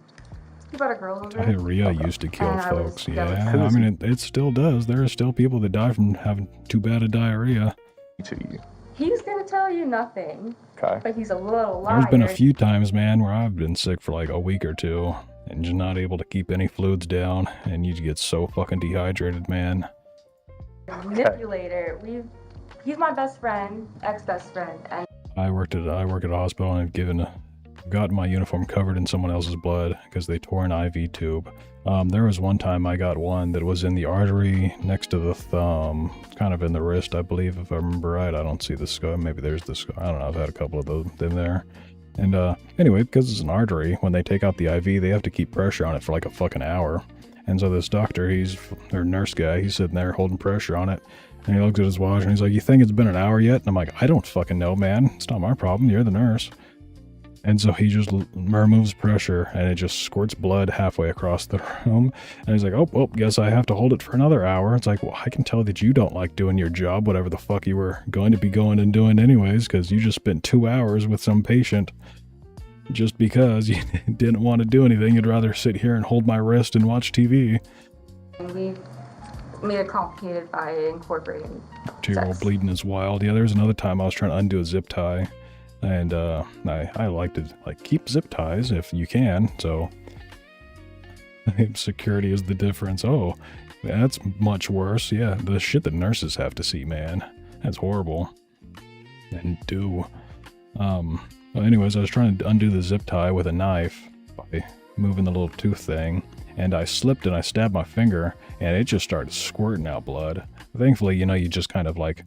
You got a girl over. Diarrhea used to kill And I was folks, yeah. I devastated. mean, it still does. There are still people that die from having too bad a diarrhea. To you. He's gonna tell you nothing. Okay. But he's a little liar. There's been a few times, man, where I've been sick for like a week or two and just not able to keep any fluids down, and you get so fucking dehydrated, man. Manipulator. He's my best friend, ex-best friend, and I work at a hospital, and I've gotten my uniform covered in someone else's blood because they tore an IV tube. There was one time I got one that was in the artery next to the thumb, kind of in the wrist, I believe, if I remember right. I don't see the scar. Maybe there's the scar. I don't know. I've had a couple of them there. And anyway, because it's an artery, when they take out the IV, they have to keep pressure on it for like a fucking hour. And so this doctor, or nurse guy, he's sitting there holding pressure on it. And he looks at his watch and he's like, "You think it's been an hour yet?" And I'm like, "I don't fucking know, man. It's not my problem. You're the nurse." And so he just removes pressure, and it just squirts blood halfway across the room. And he's like, oh, well, guess I have to hold it for another hour. It's like, well, I can tell that you don't like doing your job, whatever the fuck you were going to be going and doing anyways, because you just spent 2 hours with some patient just because you didn't want to do anything. You'd rather sit here and hold my wrist and watch TV. we made it complicated by incorporating 2-year-old bleeding is wild. Yeah, there's another time I was trying to undo a zip tie. And I like to keep zip ties if you can, so security is the difference. Oh, that's much worse. Yeah, the shit that nurses have to see, man. That's horrible. And well, anyways, I was trying to undo the zip tie with a knife by moving the little tooth thing, and I slipped and I stabbed my finger, and it just started squirting out blood. Thankfully, you just kind of like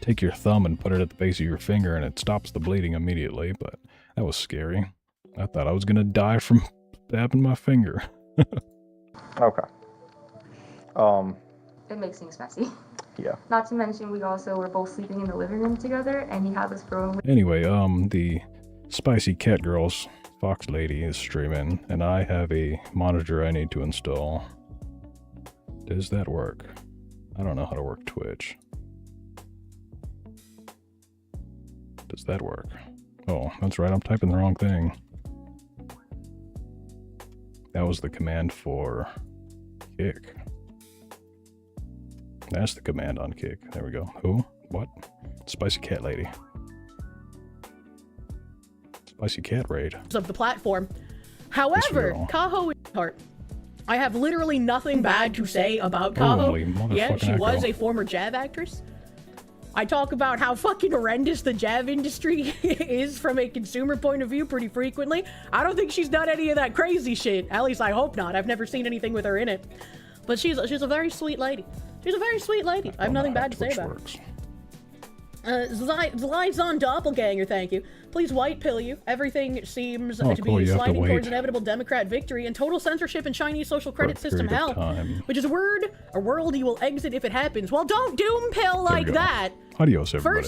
take your thumb and put it at the base of your finger and it stops the bleeding immediately, but that was scary. I thought I was gonna die from stabbing my finger. Okay. It makes things messy. Yeah. Not to mention, we also were both sleeping in the living room together, and he had this girl. Anyway, the Spicy Cat Girls Fox Lady is streaming, and I have a monitor I need to install. Does that work? I don't know how to work Twitch. Does that work? Oh, that's right, I'm typing the wrong thing. That was the command for Kick. That's the command on Kick. There we go. Who? What? Spicy Cat Lady. Spicy Cat Raid. Of the platform. However, Kaho is heart. I have literally nothing bad to say about Kaho. Yeah, she was a former Jav actress. I talk about how fucking horrendous the Jav industry is from a consumer point of view pretty frequently. I don't think she's done any of that crazy shit. At least I hope not. I've never seen anything with her in it. But she's a very sweet lady. She's a very sweet lady. I have nothing bad to say about her. Zlyzon Doppelganger, thank you. Please white pill you. Everything seems to be sliding towards inevitable Democrat victory and total censorship and Chinese social credit system hell, which is a world you will exit if it happens. Well, don't doom pill like that. Adios, everybody. First,